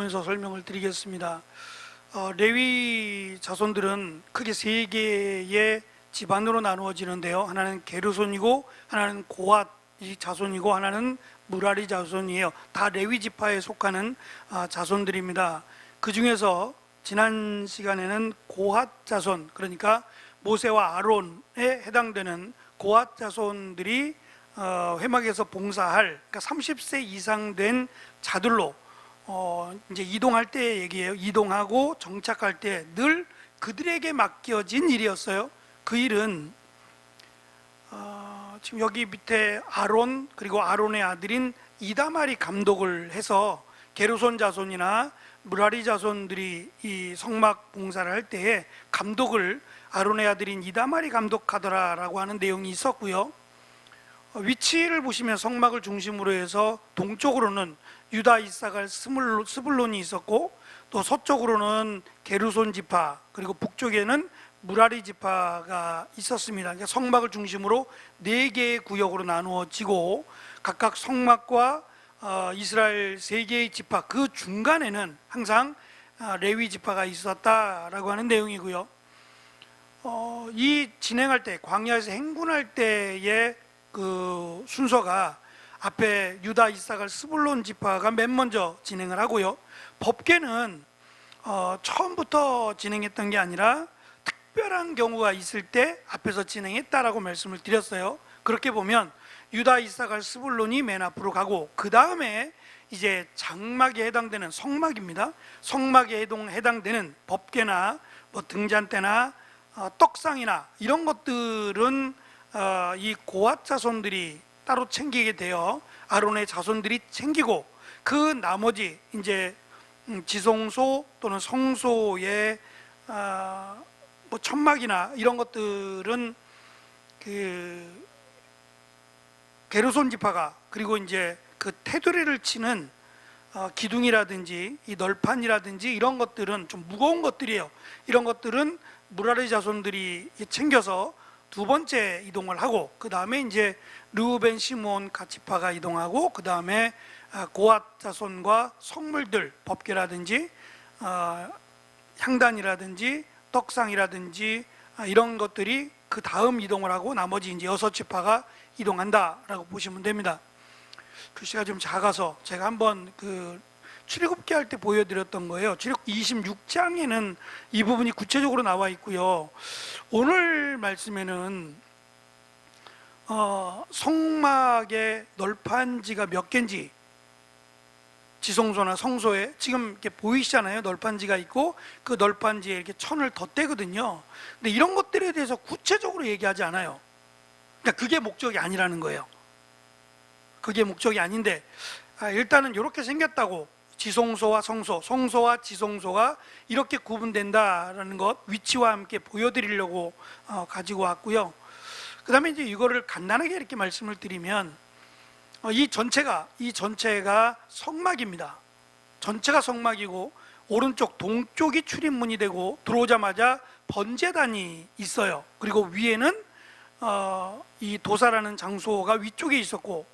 보면서 설명을 드리겠습니다. 레위 자손들은 크게 세 개의 집안으로 나누어지는데요. 하나는 게르손이고, 하나는 고핫 자손이고, 하나는 무라리 자손이에요. 다 레위 지파에 속하는 자손들입니다. 그 중에서 지난 시간에는 고핫 자손, 그러니까 모세와 아론에 해당되는 고핫 자손들이 회막에서 봉사할, 그러니까 30세 이상 된 자들로 이제 이동할 때 얘기예요. 이동하고 정착할 때 늘 그들에게 맡겨진 일이었어요. 그 일은 지금 여기 밑에 아론, 그리고 아론의 아들인 이다말이 감독을 해서 게르손 자손이나 무라리 자손들이 이 성막 봉사를 할 때에 감독을 아론의 아들인 이다말이 감독하더라라고 하는 내용이 있었고요. 위치를 보시면 성막을 중심으로 해서 동쪽으로는 유다, 이사갈, 스불론이 있었고, 또 서쪽으로는 게르손 지파, 그리고 북쪽에는 무라리 지파가 있었습니다. 그러니까 성막을 중심으로 4개의 구역으로 나누어지고, 각각 성막과 이스라엘 3개의 지파 그 중간에는 항상 레위 지파가 있었다라고 하는 내용이고요. 이 진행할 때, 광야에서 행군할 때의 그 순서가 앞에 유다, 이사갈, 스불론 지파가 맨 먼저 진행을 하고요. 법궤는 처음부터 진행했던 게 아니라 특별한 경우가 있을 때 앞에서 진행했다라고 말씀을 드렸어요. 그렇게 보면 유다, 이사갈, 스불론이 맨 앞으로 가고, 그 다음에 이제 장막에 해당되는 성막입니다. 성막에 해당되는 법궤나 뭐 등잔대나 떡상이나 이런 것들은 이 고핫 자손들이 따로 챙기게 되어 아론의 자손들이 챙기고, 그 나머지 이제 지성소 또는 성소의 뭐 천막이나 이런 것들은 그 게르손 지파가, 그리고 이제 그 테두리를 치는 기둥이라든지 이 널판이라든지 이런 것들은 좀 무거운 것들이에요. 이런 것들은 무라리 자손들이 챙겨서 두 번째 이동을 하고, 그 다음에 이제 르우벤, 시몬 각 지파가 이동하고, 그 다음에 고핫 자손과 성물들, 법궤라든지 향단이라든지 떡상이라든지 이런 것들이 그 다음 이동을 하고, 나머지 이제 6지파가 이동한다라고 보시면 됩니다. 글씨가 좀 작아서 제가 한번 그 출애굽기 할 때 보여드렸던 거예요. 출애굽기 26장에는 이 부분이 구체적으로 나와 있고요. 오늘 말씀에는 성막의 널판지가 몇 개인지, 지성소나 성소에 지금 이렇게 보이시잖아요. 널판지가 있고 그 널판지에 이렇게 천을 덧대거든요. 근데 이런 것들에 대해서 구체적으로 얘기하지 않아요. 그러니까 그게 목적이 아니라는 거예요. 그게 목적이 아닌데, 일단은 이렇게 생겼다고, 지성소와 성소, 성소와 지성소가 이렇게 구분된다라는 것, 위치와 함께 보여드리려고 가지고 왔고요. 그 다음에 이제 이거를 간단하게 이렇게 말씀을 드리면, 이 전체가 성막입니다. 전체가 성막이고, 오른쪽 동쪽이 출입문이 되고, 들어오자마자 번제단이 있어요. 그리고 위에는 이 도사라는 장소가 위쪽에 있었고,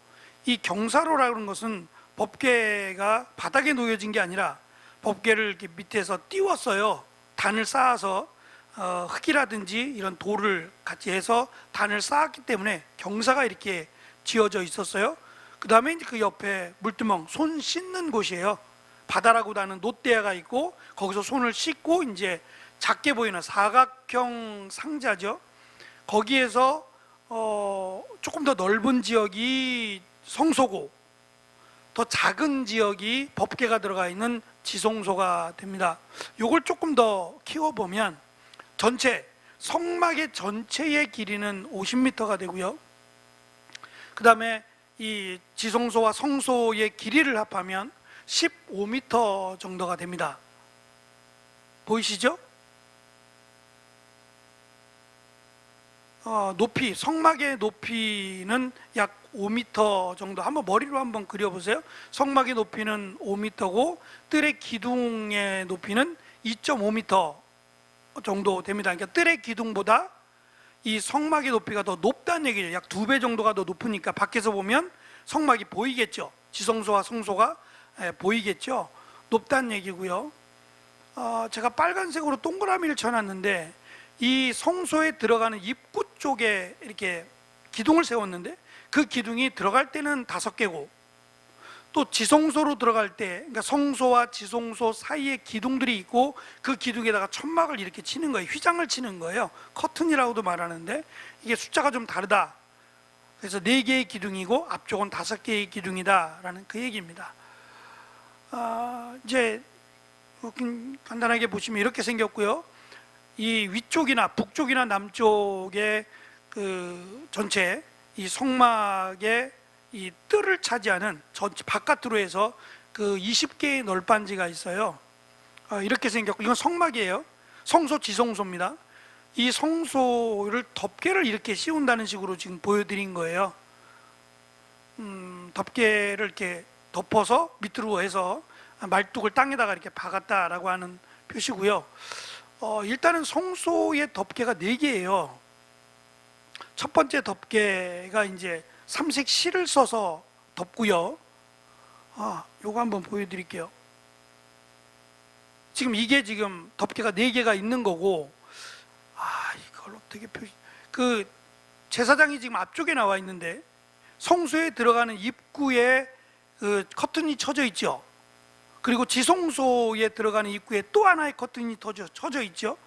이 경사로라는 것은 법궤가 바닥에 놓여진 게 아니라 법궤를 이렇게 밑에서 띄웠어요. 단을 쌓아서 흙이라든지 이런 돌을 같이 해서 단을 쌓았기 때문에 경사가 이렇게 지어져 있었어요. 그 다음에 이제 그 옆에 물두멍, 손 씻는 곳이에요. 바다라고 하는 놋대야가 있고, 거기서 손을 씻고 이제 작게 보이는 사각형 상자죠. 거기에서 조금 더 넓은 지역이 성소고, 더 작은 지역이 법궤가 들어가 있는 지성소가 됩니다. 이걸 조금 더 키워보면 성막의 전체의 길이는 50m가 되고요. 그 다음에 이 지성소와 성소의 길이를 합하면 15m 정도가 됩니다. 보이시죠? 높이, 성막의 높이는 약 5m 정도. 한번 머리로 한번 그려보세요. 성막의 높이는 5m고 뜰의 기둥의 높이는 2.5m 정도 됩니다. 그러니까 뜰의 기둥보다 이 성막의 높이가 더 높다는 얘기죠. 약 2배 정도가 더 높으니까 밖에서 보면 성막이 보이겠죠. 지성소와 성소가 보이겠죠. 높다는 얘기고요. 제가 빨간색으로 동그라미를 쳐놨는데 이 성소에 들어가는 입구 쪽에 이렇게 기둥을 세웠는데 그 기둥이 들어갈 때는 5개고 또 지성소로 들어갈 때, 그러니까 성소와 지성소 사이에 기둥들이 있고 그 기둥에다가 천막을 이렇게 치는 거예요. 휘장을 치는 거예요. 커튼이라고도 말하는데 이게 숫자가 좀 다르다. 그래서 4개의 기둥이고 앞쪽은 5개의 기둥이다라는 그 얘기입니다. 이제 간단하게 보시면 이렇게 생겼고요. 이 위쪽이나 북쪽이나 남쪽의 그 전체 이 성막의 이 뜰을 차지하는 전체 바깥으로 해서 그 20개의 널빤지가 있어요. 이렇게 생겼고 이건 성막이에요. 성소 지성소입니다. 이 성소를 덮개를 이렇게 씌운다는 식으로 지금 보여드린 거예요. 덮개를 이렇게 덮어서 밑으로 해서 말뚝을 땅에다가 이렇게 박았다라고 하는 표시고요. 일단은 성소의 덮개가 4개예요. 첫 번째 덮개가 이제 삼색 실을 써서 덮고요. 요거 한번 보여드릴게요. 지금 이게 지금 덮개가 4개가 있는 거고, 이걸 어떻게 그 제사장이 지금 앞쪽에 나와 있는데 성소에 들어가는 입구에 그 커튼이 쳐져 있죠. 그리고 지성소에 들어가는 입구에 또 하나의 커튼이 쳐져 있죠.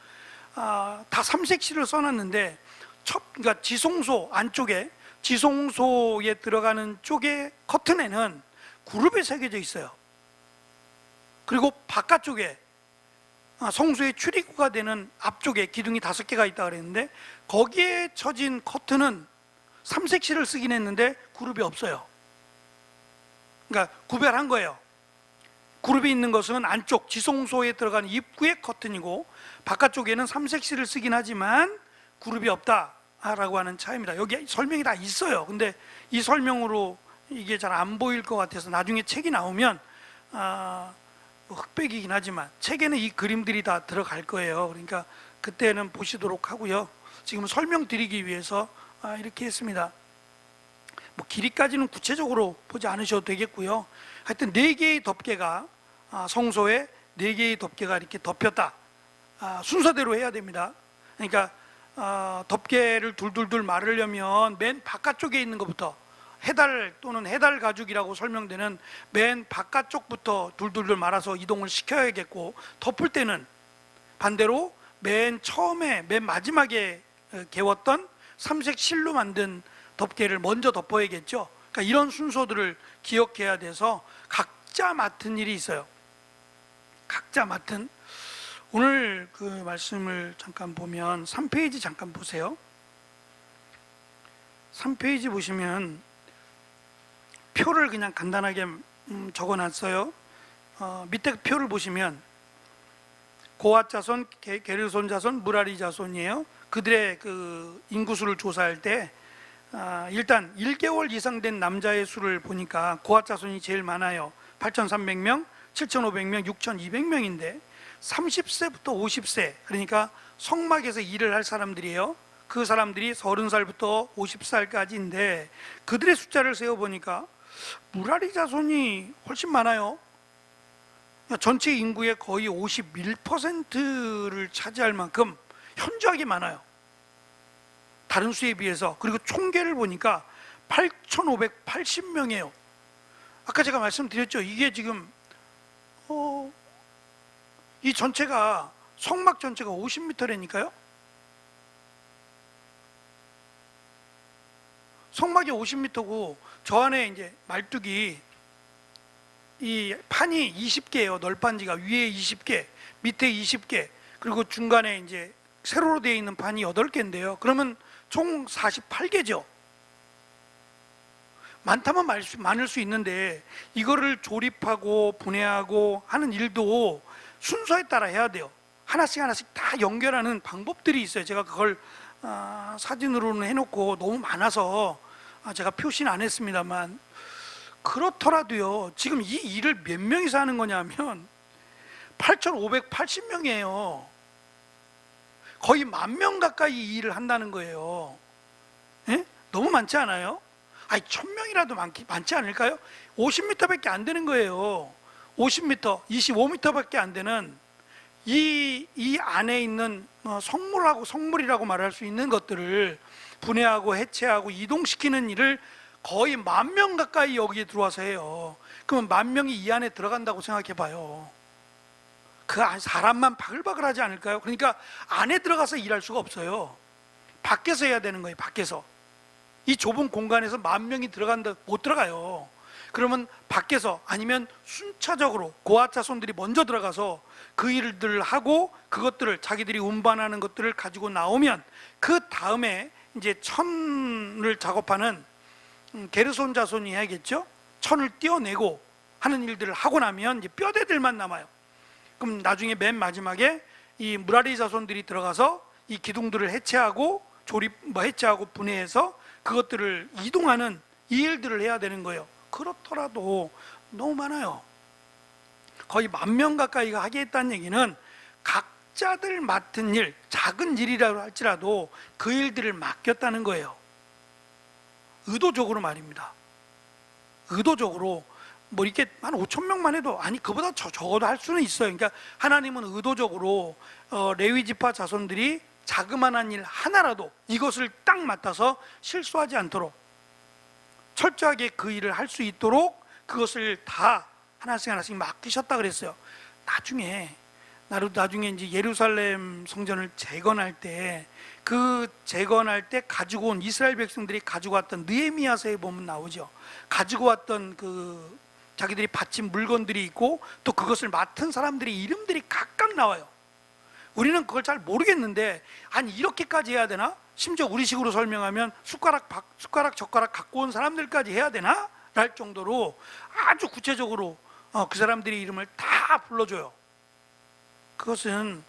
다 삼색 실을 써놨는데 그러니까 지성소 안쪽에 지성소에 들어가는 쪽에 커튼에는 구룹이 새겨져 있어요. 그리고 바깥쪽에 성소의 출입구가 되는 앞쪽에 기둥이 5개가 있다 그랬는데 거기에 쳐진 커튼은 삼색실을 쓰긴 했는데 그룹이 없어요. 그러니까 구별한 거예요. 그룹이 있는 것은 안쪽 지성소에 들어가는 입구의 커튼이고 바깥쪽에는 삼색실을 쓰긴 하지만 그룹이 없다 라고 하는 차이입니다. 여기 설명이 다 있어요. 근데 이 설명으로 이게 잘 안 보일 것 같아서 나중에 책이 나오면 흑백이긴 하지만 책에는 이 그림들이 다 들어갈 거예요. 그러니까 그때는 보시도록 하고요. 지금 설명드리기 위해서 이렇게 했습니다. 뭐 길이까지는 구체적으로 보지 않으셔도 되겠고요. 하여튼 4개의 덮개가 성소에 4개의 덮개가 이렇게 덮였다. 순서대로 해야 됩니다. 그러니까 덮개를 둘둘둘 마르려면 맨 바깥쪽에 있는 것부터 해달 또는 해달 가죽이라고 설명되는 맨 바깥쪽부터 둘둘둘 말아서 이동을 시켜야겠고, 덮을 때는 반대로 맨 처음에 맨 마지막에 개웠던 삼색 실로 만든 덮개를 먼저 덮어야겠죠. 그러니까 이런 순서들을 기억해야 돼서 각자 맡은 일이 있어요. 각자 맡은. 오늘 그 말씀을 잠깐 보면 3페이지 잠깐 보세요. 3페이지 보시면 표를 그냥 간단하게 적어놨어요. 밑에 표를 보시면 고핫 자손, 게르손 자손, 무라리 자손이에요. 그들의 그 인구수를 조사할 때 일단 1개월 이상 된 남자의 수를 보니까 고핫 자손이 제일 많아요. 8,300명, 7,500명, 6,200명인데 30세부터 50세, 그러니까 성막에서 일을 할 사람들이에요. 그 사람들이 30살부터 50살까지인데 그들의 숫자를 세어보니까 무라리 자손이 훨씬 많아요. 전체 인구의 거의 51%를 차지할 만큼 현저하게 많아요. 다른 수에 비해서. 그리고 총계를 보니까 8,580명이에요. 아까 제가 말씀드렸죠. 이게 지금 이 전체가 성막 전체가 50m라니까요. 성막이 50m고 저 안에 이제 말뚝이 이 판이 20개예요. 널빤지가 위에 20개, 밑에 20개, 그리고 중간에 이제 세로로 되어 있는 판이 8개인데요. 그러면 총 48개죠. 많다면 많을 수 있는데 이거를 조립하고 분해하고 하는 일도 순서에 따라 해야 돼요. 하나씩 하나씩 다 연결하는 방법들이 있어요. 제가 그걸 사진으로는 해놓고 너무 많아서 제가 표시는 안 했습니다만, 그렇더라도요, 지금 이 일을 몇 명이서 하는 거냐면 8,580명이에요. 거의 10,000명 가까이 이 일을 한다는 거예요. 예? 너무 많지 않아요? 1,000명이라도 많지 않을까요? 50m밖에 안 되는 거예요. 50m, 25m밖에 안 되는 이 안에 있는 성물이라고 말할 수 있는 것들을 분해하고 해체하고 이동시키는 일을 거의 10,000명 가까이 여기에 들어와서 해요. 그러면 10,000명이 이 안에 들어간다고 생각해 봐요. 그 사람만 바글바글하지 않을까요? 그러니까 안에 들어가서 일할 수가 없어요. 밖에서 해야 되는 거예요. 밖에서. 이 좁은 공간에서 10,000명이 들어간다 못 들어가요. 그러면 밖에서 아니면 순차적으로 고아자손들이 먼저 들어가서 그 일들을 하고 그것들을 자기들이 운반하는 것들을 가지고 나오면 그 다음에 이제 천을 작업하는 게르손 자손이 해야겠죠. 천을 떼어내고 하는 일들을 하고 나면 이제 뼈대들만 남아요. 그럼 나중에 맨 마지막에 이 무라리 자손들이 들어가서 이 기둥들을 해체하고 해체하고 분해해서 그것들을 이동하는 이 일들을 해야 되는 거예요. 그렇더라도 너무 많아요. 거의 10,000명 가까이가 하게 했다는 얘기는 각자들 맡은 일, 작은 일이라고 할지라도 그 일들을 맡겼다는 거예요. 의도적으로 말입니다. 의도적으로 뭐 이렇게 한 5,000명만 해도 아니 그보다 적어도 할 수는 있어요. 그러니까 하나님은 의도적으로 레위 지파 자손들이 자그마한 일 하나라도 이것을 딱 맡아서 실수하지 않도록 철저하게 그 일을 할 수 있도록 그것을 다 하나씩 하나씩 맡기셨다 그랬어요. 나중에 이제 예루살렘 성전을 재건할 때 가지고 온 이스라엘 백성들이 가지고 왔던 느헤미야서에 보면 나오죠. 가지고 왔던 그 자기들이 바친 물건들이 있고 또 그것을 맡은 사람들의 이름들이 각각 나와요. 우리는 그걸 잘 모르겠는데 아니 이렇게까지 해야 되나? 심지어 우리식으로 설명하면 숟가락 젓가락 갖고 온 사람들까지 해야 되나? 랄 정도로 아주 구체적으로 그 사람들의 이름을 다 불러줘요. 그것은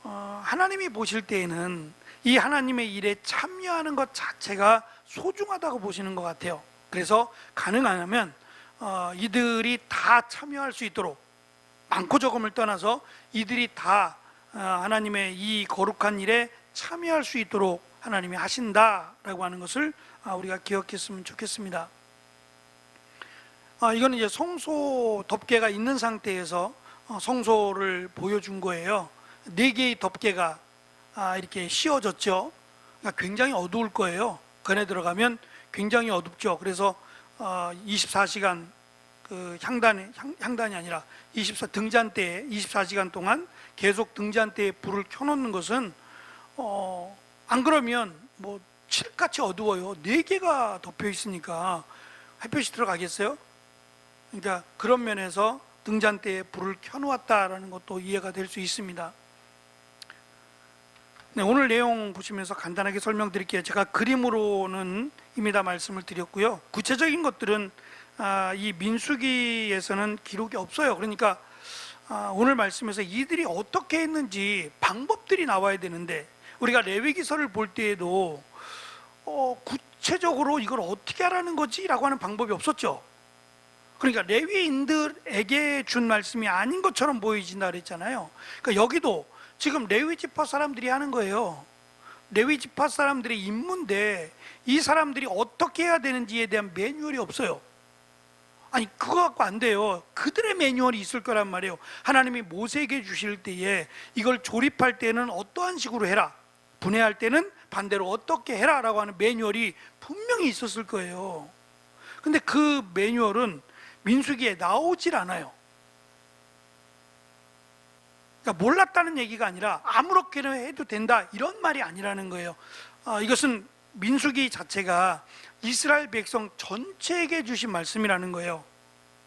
하나님이 보실 때에는 이 하나님의 일에 참여하는 것 자체가 소중하다고 보시는 것 같아요. 그래서 가능하면 이들이 다 참여할 수 있도록 많고 적음을 떠나서 이들이 다 하나님의 이 거룩한 일에 참여할 수 있도록 하나님이 하신다라고 하는 것을 우리가 기억했으면 좋겠습니다. 이거는 이제 성소 덮개가 있는 상태에서 성소를 보여준 거예요. 4개의 덮개가 이렇게 씌워졌죠. 그러니까 굉장히 어두울 거예요. 그 안에 들어가면 굉장히 어둡죠. 그래서 24시간 그 향단이 아니라 등잔대에 24시간 동안 계속 등잔대에 불을 켜놓는 것은 안 그러면 뭐 칠흑같이 어두워요. 4개가 덮여 있으니까 햇볕이 들어가겠어요? 그러니까 그런 면에서 등잔대에 불을 켜놓았다라는 것도 이해가 될 수 있습니다. 네, 오늘 내용 보시면서 간단하게 설명드릴게요. 제가 그림으로는 이미 다 말씀을 드렸고요. 구체적인 것들은 이 민수기에서는 기록이 없어요. 그러니까 오늘 말씀에서 이들이 어떻게 했는지 방법들이 나와야 되는데 우리가 레위기서를 볼 때에도 구체적으로 이걸 어떻게 하라는 거지? 라고 하는 방법이 없었죠. 그러니까 레위인들에게 준 말씀이 아닌 것처럼 보여진다 그랬잖아요. 그러니까 여기도 지금 레위지파 사람들이 하는 거예요. 레위지파 사람들의 임무인데 이 사람들이 어떻게 해야 되는지에 대한 매뉴얼이 없어요. 아니 그거 갖고 안 돼요. 그들의 매뉴얼이 있을 거란 말이에요. 하나님이 모세에게 주실 때에 이걸 조립할 때는 어떠한 식으로 해라, 분해할 때는 반대로 어떻게 해라 라고 하는 매뉴얼이 분명히 있었을 거예요. 근데 그 매뉴얼은 민수기에 나오질 않아요. 그러니까 몰랐다는 얘기가 아니라 아무렇게나 해도 된다 이런 말이 아니라는 거예요. 이것은 민수기 자체가 이스라엘 백성 전체에게 주신 말씀이라는 거예요.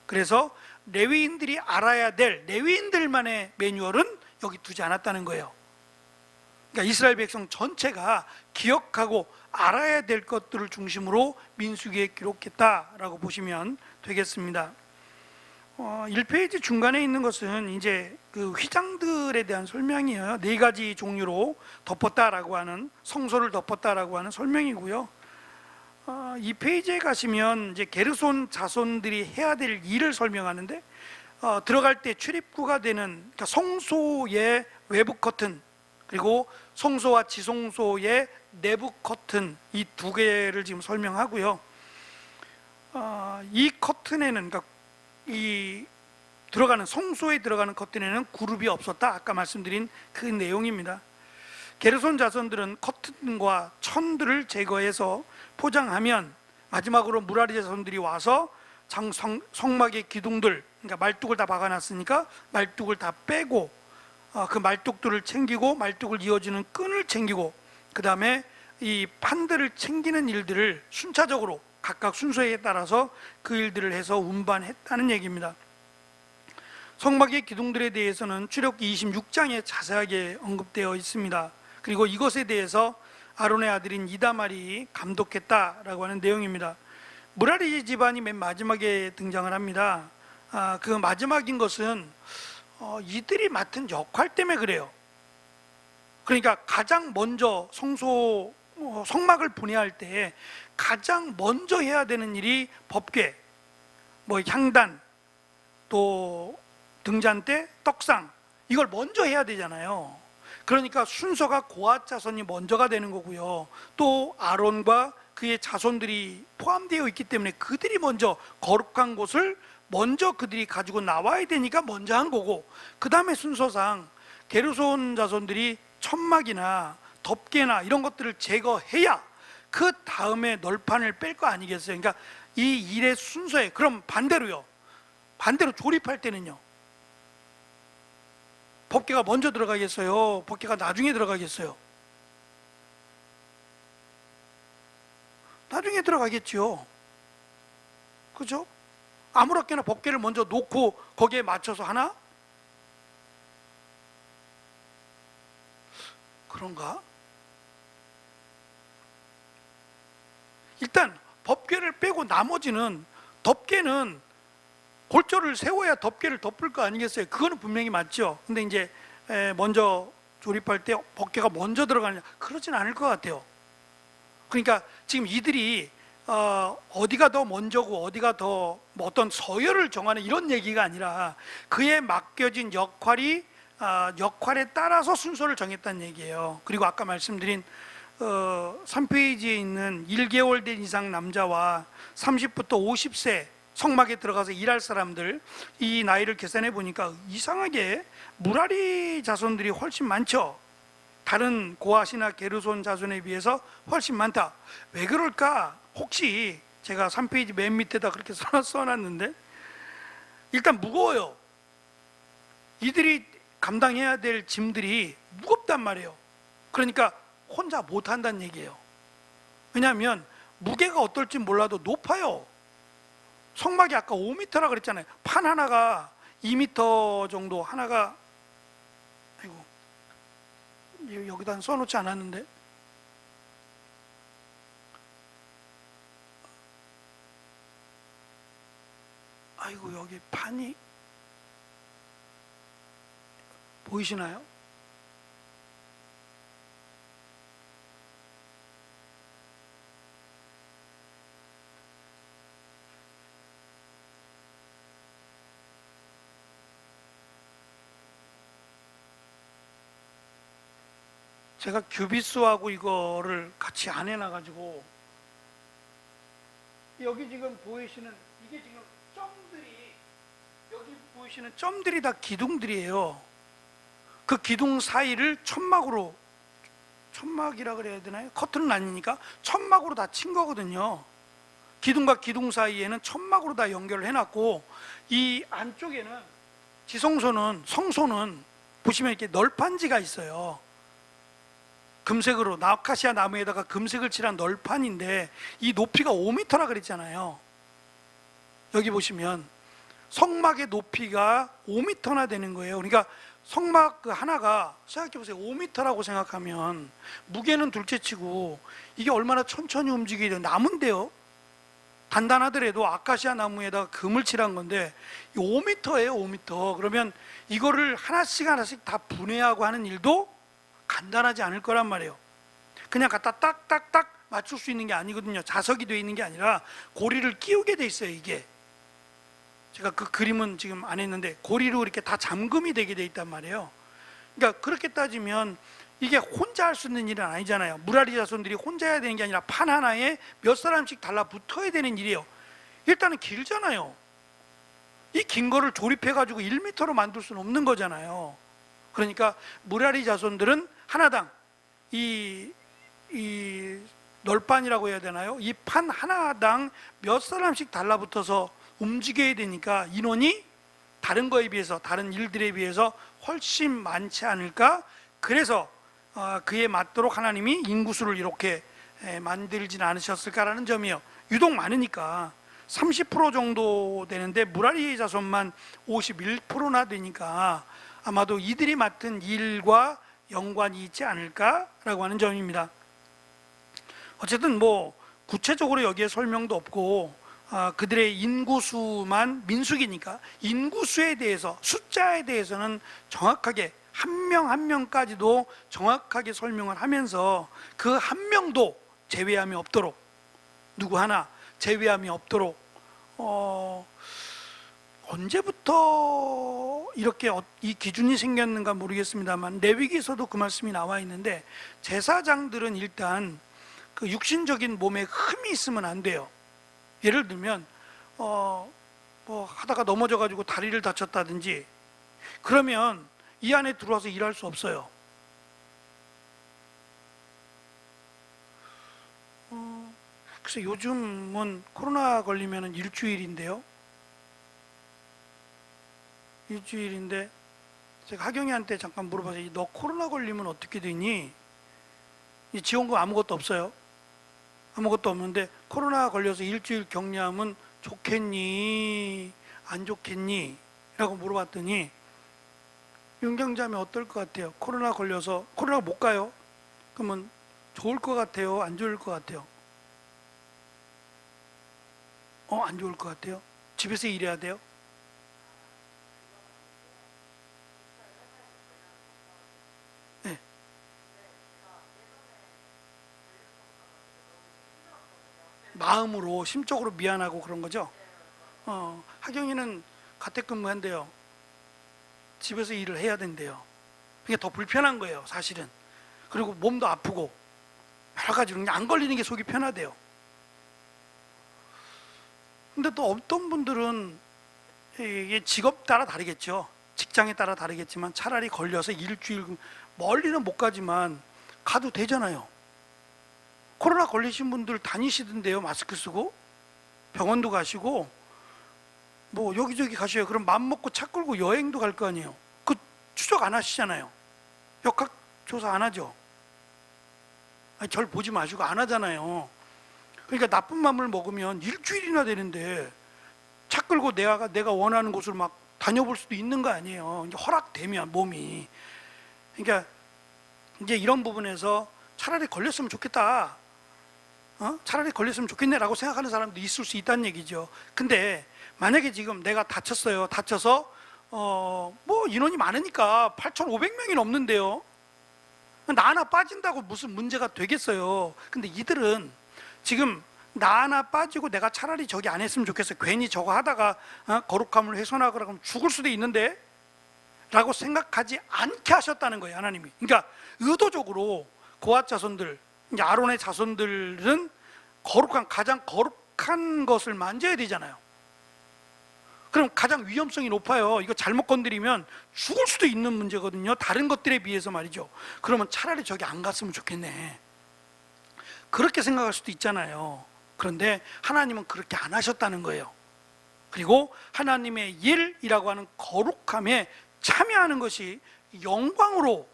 그래서 레위인들이 알아야 될 레위인들만의 매뉴얼은 여기 두지 않았다는 거예요. 그러니까 이스라엘 백성 전체가 기억하고 알아야 될 것들을 중심으로 민수기에 기록했다라고 보시면 되겠습니다. 1페이지 중간에 있는 것은 이제 그 휘장들에 대한 설명이에요. 4가지 종류로 덮었다라고 하는, 성소를 덮었다라고 하는 설명이고요. 2페이지에 가시면 이제 게르손 자손들이 해야 될 일을 설명하는데 들어갈 때 출입구가 되는, 그러니까 성소의 외부 커튼 그리고 성소와 지성소의 내부 커튼, 이 2개를 지금 설명하고요. 이 커튼에는, 그러니까 이 들어가는 성소에 들어가는 커튼에는 그룹이 없었다. 아까 말씀드린 그 내용입니다. 게르손 자손들은 커튼과 천들을 제거해서 포장하면 마지막으로 무라리 자손들이 와서 성막의 기둥들, 그러니까 말뚝을 다 박아놨으니까 말뚝을 다 빼고 그 말뚝들을 챙기고 말뚝을 이어주는 끈을 챙기고 그 다음에 이 판들을 챙기는 일들을 순차적으로 각각 순서에 따라서 그 일들을 해서 운반했다는 얘기입니다. 성막의 기둥들에 대해서는 출애굽기 26장에 자세하게 언급되어 있습니다. 그리고 이것에 대해서 아론의 아들인 이다말이 감독했다라고 하는 내용입니다. 무라리 집안이 맨 마지막에 등장을 합니다. 그 마지막인 것은 이들이 맡은 역할 때문에 그래요. 그러니까 가장 먼저 성막을 분해할 때 가장 먼저 해야 되는 일이 법궤, 향단, 또 등잔대, 떡상, 이걸 먼저 해야 되잖아요. 그러니까 순서가 고앗 자손이 먼저가 되는 거고요. 또 아론과 그의 자손들이 포함되어 있기 때문에 그들이 먼저 거룩한 곳을 먼저 그들이 가지고 나와야 되니까 먼저 한 거고, 그 다음에 순서상 게르손 자손들이 천막이나 덮개나 이런 것들을 제거해야 그 다음에 널판을 뺄 거 아니겠어요. 그러니까 이 일의 순서에, 그럼 반대로 조립할 때는요, 법궤가 먼저 들어가겠어요? 법궤가 나중에 들어가겠어요? 나중에 들어가겠죠. 그죠? 아무렇게나 법궤를 먼저 놓고 거기에 맞춰서 하나? 그런가? 일단 법궤를 빼고 나머지는, 덮개는 골조를 세워야 덮개를 덮을 거 아니겠어요? 그거는 분명히 맞죠. 근데 이제 먼저 조립할 때 법궤가 먼저 들어가느냐, 그러진 않을 것 같아요. 그러니까 지금 이들이 어디가 더 먼저고 어디가 더 어떤 서열을 정하는 이런 얘기가 아니라 그에 맡겨진 역할에 따라서 순서를 정했다는 얘기예요. 그리고 아까 말씀드린 3페이지에 있는 1개월 된 이상 남자와 30부터 50세 성막에 들어가서 일할 사람들, 이 나이를 계산해 보니까 이상하게 무라리 자손들이 훨씬 많죠. 다른 고앗이나 게르손 자손에 비해서 훨씬 많다. 왜 그럴까? 혹시 제가 3페이지 맨 밑에다 그렇게 써놨는데, 일단 무거워요. 이들이 감당해야 될 짐들이 무겁단 말이에요. 그러니까 혼자 못한다는 얘기예요. 왜냐하면 무게가 어떨지 몰라도 높아요. 성막이 아까 5m라 그랬잖아요. 판 하나가 2m 정도, 하나가, 아이고, 여기다 써놓지 않았는데, 아이고, 여기 판이 보이시나요? 제가 큐비스하고 이거를 같이 안 해놔가지고, 여기 지금 보이시는 이게 지금 점들이, 여기 보이시는 점들이 다 기둥들이에요. 그 기둥 사이를 천막이라 그래야 되나요? 커튼은 아니니까 천막으로 다 친 거거든요. 기둥과 기둥 사이에는 천막으로 다 연결을 해놨고, 이 안쪽에는 성소는 보시면 이렇게 널판지가 있어요. 금색으로, 아카시아 나무에다가 금색을 칠한 널판인데, 이 높이가 5m라 그랬잖아요. 여기 보시면 성막의 높이가 5m나 되는 거예요. 그러니까 성막 그 하나가, 생각해 보세요. 5m라고 생각하면 무게는 둘째치고 이게 얼마나 천천히 움직이게 돼요. 나무인데요, 단단하더라도 아카시아 나무에다가 금을 칠한 건데 5m예요. 5m. 그러면 이거를 하나씩 다 분해하고 하는 일도 간단하지 않을 거란 말이에요. 그냥 갖다 딱딱딱 맞출 수 있는 게 아니거든요. 자석이 되어 있는 게 아니라 고리를 끼우게 돼 있어요. 이게 제가 그 그림은 지금 안 했는데 고리로 이렇게 다 잠금이 되게 돼 있단 말이에요. 그러니까 그렇게 따지면 이게 혼자 할 수 있는 일은 아니잖아요. 무라리 자손들이 혼자 해야 되는 게 아니라 판 하나에 몇 사람씩 달라붙어야 되는 일이에요. 일단은 길잖아요. 이 긴 거를 조립해 가지고 1m로 만들 수는 없는 거잖아요. 그러니까 무라리 자손들은 하나당 이 널판이라고 해야 되나요? 이 판 하나당 몇 사람씩 달라붙어서 움직여야 되니까 인원이 다른 거에 비해서, 다른 일들에 비해서 훨씬 많지 않을까? 그래서 그에 맞도록 하나님이 인구수를 이렇게 만들진 않으셨을까라는 점이에요. 유독 많으니까 30% 정도 되는데 무라리 자손만 51%나 되니까 아마도 이들이 맡은 일과 연관이 있지 않을까라고 하는 점입니다. 어쨌든 뭐 구체적으로 여기에 설명도 없고 그들의 인구수만 민수기니까 인구수에 대해서, 숫자에 대해서는 정확하게 한 명 한 명까지도 정확하게 설명을 하면서 그 한 명도 제외함이 없도록, 누구 하나 제외함이 없도록 언제부터 이렇게 이 기준이 생겼는가 모르겠습니다만 레위기에서도 그 말씀이 나와 있는데, 제사장들은 일단 그 육신적인 몸에 흠이 있으면 안 돼요. 예를 들면 뭐 하다가 넘어져 가지고 다리를 다쳤다든지 그러면 이 안에 들어와서 일할 수 없어요. 글쎄 요즘은 코로나 걸리면 일주일인데요. 일주일인데 제가 하경이한테 잠깐 물어봤어요. 너 코로나 걸리면 어떻게 되니? 이 지원금 아무것도 없어요. 아무것도 없는데 코로나 걸려서 일주일 격리하면 좋겠니? 안 좋겠니? 라고 물어봤더니 윤경자면 어떨 것 같아요? 코로나 걸려서 코로나 못 가요? 그러면 좋을 것 같아요? 안 좋을 것 같아요? 안 좋을 것 같아요? 집에서 일해야 돼요? 네. 마음으로 심적으로 미안하고 그런 거죠. 하경이는 가택근무한대요. 집에서 일을 해야 된대요. 그게 더 불편한 거예요, 사실은. 그리고 몸도 아프고 여러 가지로 그냥 안 걸리는 게 속이 편하대요. 근데 또 어떤 분들은 이게 직업 따라 다르겠죠. 직장에 따라 다르겠지만 차라리 걸려서 일주일, 멀리는 못 가지만 가도 되잖아요. 코로나 걸리신 분들 다니시던데요. 마스크 쓰고 병원도 가시고 뭐 여기저기 가셔요. 그럼 맘 먹고 차 끌고 여행도 갈 거 아니에요. 그 추적 안 하시잖아요. 역학 조사 안 하죠. 아니, 절 보지 마시고 안 하잖아요. 그러니까 나쁜 맘을 먹으면 일주일이나 되는데 차 끌고 내가 원하는 곳을 막 다녀볼 수도 있는 거 아니에요. 이제 허락되면 몸이. 그러니까 이제 이런 부분에서 차라리 걸렸으면 좋겠다. 차라리 걸렸으면 좋겠네라고 생각하는 사람도 있을 수 있다는 얘기죠. 근데 만약에 지금 내가 다쳤어요. 다쳐서 뭐 인원이 많으니까 8,500명이 넘는데요. 나 하나 빠진다고 무슨 문제가 되겠어요. 근데 이들은 지금 나 하나 빠지고 내가 차라리 저기 안 했으면 좋겠어요. 괜히 저거 하다가 거룩함을 훼손하거나 그러면 죽을 수도 있는데 라고 생각하지 않게 하셨다는 거예요, 하나님이. 그러니까 의도적으로 고앗 자손들, 이제 아론의 자손들은 가장 거룩한 것을 만져야 되잖아요. 그럼 가장 위험성이 높아요. 이거 잘못 건드리면 죽을 수도 있는 문제거든요. 다른 것들에 비해서 말이죠. 그러면 차라리 저기 안 갔으면 좋겠네. 그렇게 생각할 수도 있잖아요. 그런데 하나님은 그렇게 안 하셨다는 거예요. 그리고 하나님의 일이라고 하는 거룩함에 참여하는 것이 영광으로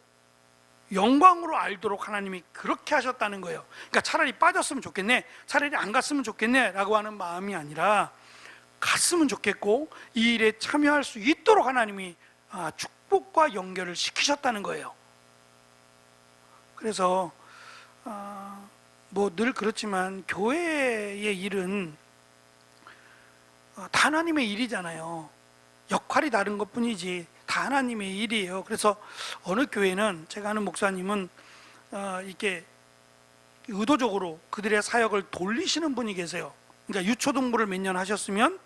알도록 하나님이 그렇게 하셨다는 거예요. 그러니까 차라리 빠졌으면 좋겠네, 차라리 안 갔으면 좋겠네 라고 하는 마음이 아니라 갔으면 좋겠고 이 일에 참여할 수 있도록 하나님이 축복과 연결을 시키셨다는 거예요. 그래서 뭐 늘 그렇지만 교회의 일은 다 하나님의 일이잖아요. 역할이 다른 것 뿐이지 다 하나님의 일이에요. 그래서 어느 교회는, 제가 아는 목사님은 이렇게 의도적으로 그들의 사역을 돌리시는 분이 계세요. 그러니까 유초등부를 몇 년 하셨으면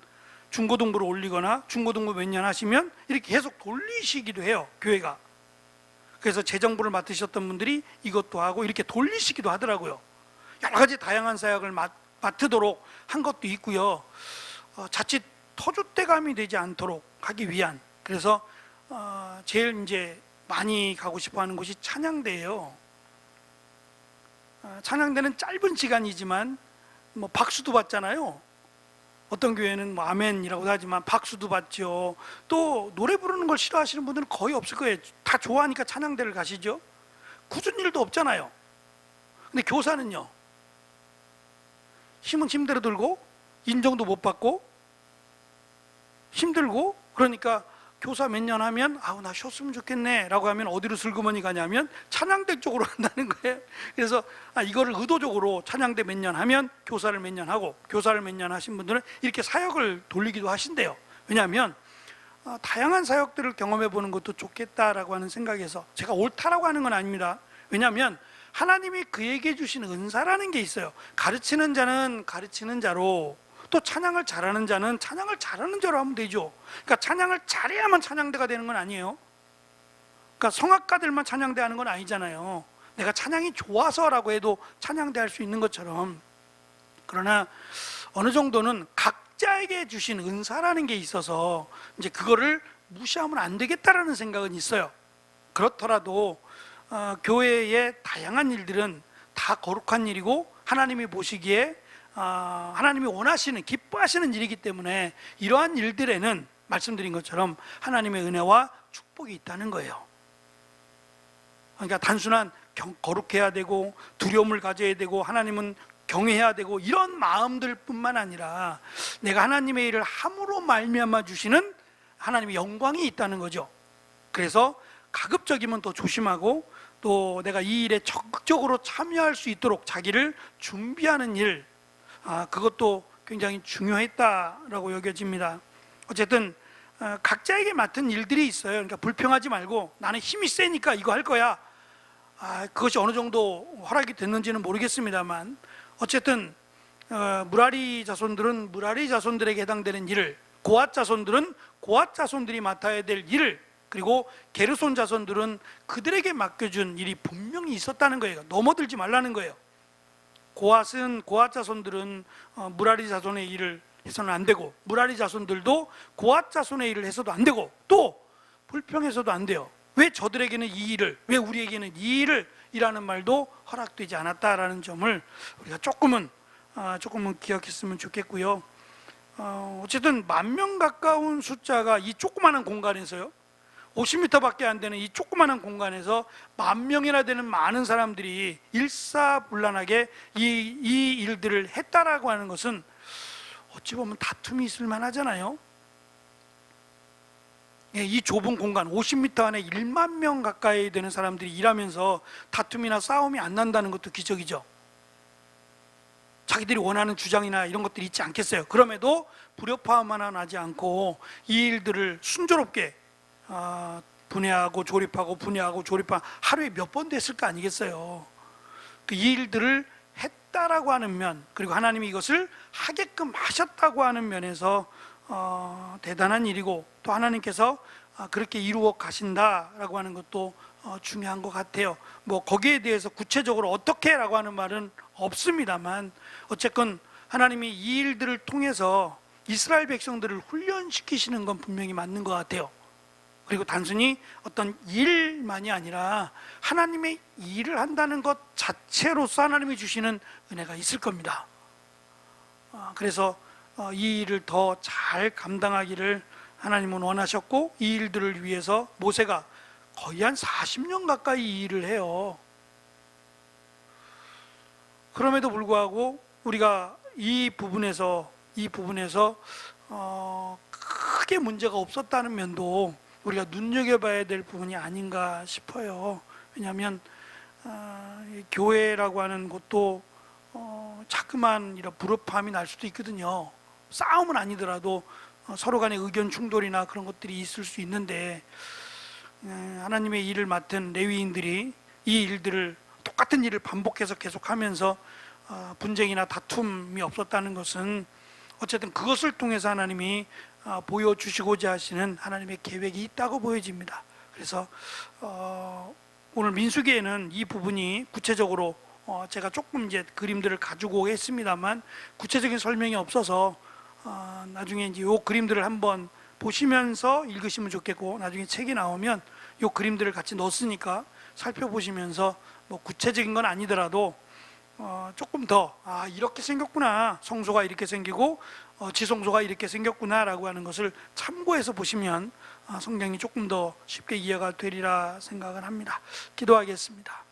중고등부를 올리거나 중고등부 몇 년 하시면 이렇게 계속 돌리시기도 해요, 교회가. 그래서 재정부를 맡으셨던 분들이 이것도 하고 이렇게 돌리시기도 하더라고요. 여러 가지 다양한 사역을 맡도록 한 것도 있고요. 자칫 터줏대감이 되지 않도록 하기 위한, 그래서 제일 이제 많이 가고 싶어하는 곳이 찬양대예요. 찬양대는 짧은 시간이지만 뭐 박수도 받잖아요. 어떤 교회는 뭐 아멘이라고 하지만 박수도 받죠. 또 노래 부르는 걸 싫어하시는 분들은 거의 없을 거예요. 다 좋아하니까 찬양대를 가시죠. 굳은 일도 없잖아요. 근데 교사는요, 힘은 힘대로 들고 인정도 못 받고 힘들고, 그러니까 교사 몇 년 하면 아우 나 쉬었으면 좋겠네 라고 하면 어디로 슬그머니 가냐면 찬양대 쪽으로 간다는 거예요. 그래서 이거를 의도적으로 찬양대 몇 년 하면 교사를 몇 년 하고, 교사를 몇 년 하신 분들은 이렇게 사역을 돌리기도 하신대요. 왜냐하면 다양한 사역들을 경험해 보는 것도 좋겠다라고 하는 생각에서, 제가 옳다라고 하는 건 아닙니다. 왜냐하면 하나님이 그에게 주신 은사라는 게 있어요. 가르치는 자는 가르치는 자로, 또 찬양을 잘하는 자는 찬양을 잘하는 자로 하면 되죠. 그러니까 찬양을 잘해야만 찬양대가 되는 건 아니에요. 그러니까 성악가들만 찬양대 하는 건 아니잖아요. 내가 찬양이 좋아서라고 해도 찬양대 할 수 있는 것처럼. 그러나 어느 정도는 각자에게 주신 은사라는 게 있어서 이제 그거를 무시하면 안 되겠다라는 생각은 있어요. 그렇더라도 교회의 다양한 일들은 다 거룩한 일이고 하나님이 보시기에 하나님이 원하시는, 기뻐하시는 일이기 때문에 이러한 일들에는 말씀드린 것처럼 하나님의 은혜와 축복이 있다는 거예요. 그러니까 단순한 거룩해야 되고 두려움을 가져야 되고 하나님은 경외해야 되고 이런 마음들 뿐만 아니라 내가 하나님의 일을 함으로 말미암아 주시는 하나님의 영광이 있다는 거죠. 그래서 가급적이면 더 조심하고, 또 내가 이 일에 적극적으로 참여할 수 있도록 자기를 준비하는 일, 그것도 굉장히 중요했다라고 여겨집니다. 어쨌든 각자에게 맡은 일들이 있어요. 그러니까 불평하지 말고 나는 힘이 세니까 이거 할 거야. 그것이 어느 정도 허락이 됐는지는 모르겠습니다만, 어쨌든 무라리 자손들은 무라리 자손들에게 해당되는 일을, 고앗 자손들은 고앗 자손들이 맡아야 될 일을, 그리고 게르손 자손들은 그들에게 맡겨준 일이 분명히 있었다는 거예요. 넘어들지 말라는 거예요. 고앗 자손들은 무라리 자손의 일을 해서는 안 되고, 무라리 자손들도 고앗 자손의 일을 해서도 안 되고, 또 불평해서도 안 돼요. 왜 저들에게는 이 일을, 왜 우리에게는 이 일을 이라는 말도 허락되지 않았다라는 점을 우리가 조금은 기억했으면 좋겠고요. 어쨌든 10,000명 가까운 숫자가 이 조그마한 공간에서요, 50m밖에 안 되는 이 조그마한 공간에서 10,000명이나 되는 많은 사람들이 일사불란하게 이 일들을 했다라고 하는 것은 어찌 보면 다툼이 있을 만하잖아요. 이 좁은 공간 50m 안에 10,000명 가까이 되는 사람들이 일하면서 다툼이나 싸움이 안 난다는 것도 기적이죠. 자기들이 원하는 주장이나 이런 것들이 있지 않겠어요. 그럼에도 불협화음 하나 나지 않고 이 일들을 순조롭게 분해하고 조립하고 분해하고 조립하고 하루에 몇 번 됐을 거 아니겠어요. 이 일들을 했다라고 하는 면, 그리고 하나님이 이것을 하게끔 하셨다고 하는 면에서 대단한 일이고, 또 하나님께서 그렇게 이루어 가신다라고 하는 것도 중요한 것 같아요. 뭐 거기에 대해서 구체적으로 어떻게라고 하는 말은 없습니다만, 어쨌건 하나님이 이 일들을 통해서 이스라엘 백성들을 훈련시키시는 건 분명히 맞는 것 같아요. 그리고 단순히 어떤 일만이 아니라 하나님의 일을 한다는 것 자체로서 하나님이 주시는 은혜가 있을 겁니다. 그래서 이 일을 더 잘 감당하기를 하나님은 원하셨고, 이 일들을 위해서 모세가 거의 한 40년 가까이 이 일을 해요. 그럼에도 불구하고 우리가 이 부분에서 크게 문제가 없었다는 면도 우리가 눈여겨봐야 될 부분이 아닌가 싶어요. 왜냐하면 교회라고 하는 곳도 자꾸만 이런 불협화음이 날 수도 있거든요. 싸움은 아니더라도 서로 간의 의견 충돌이나 그런 것들이 있을 수 있는데, 하나님의 일을 맡은 레위인들이 이 일들을, 똑같은 일을 반복해서 계속하면서 분쟁이나 다툼이 없었다는 것은 어쨌든 그것을 통해서 하나님이 보여주시고자 하시는 하나님의 계획이 있다고 보여집니다. 그래서 오늘 민수기에는 이 부분이 구체적으로 제가 조금 이제 그림들을 가지고 했습니다만 구체적인 설명이 없어서 나중에 이제 요 그림들을 한번 보시면서 읽으시면 좋겠고, 나중에 책이 나오면 요 그림들을 같이 넣었으니까 살펴보시면서 뭐 구체적인 건 아니더라도 조금 더 이렇게 생겼구나, 성소가 이렇게 생기고 지성소가 이렇게 생겼구나라고 하는 것을 참고해서 보시면 성경이 조금 더 쉽게 이해가 되리라 생각을 합니다. 기도하겠습니다.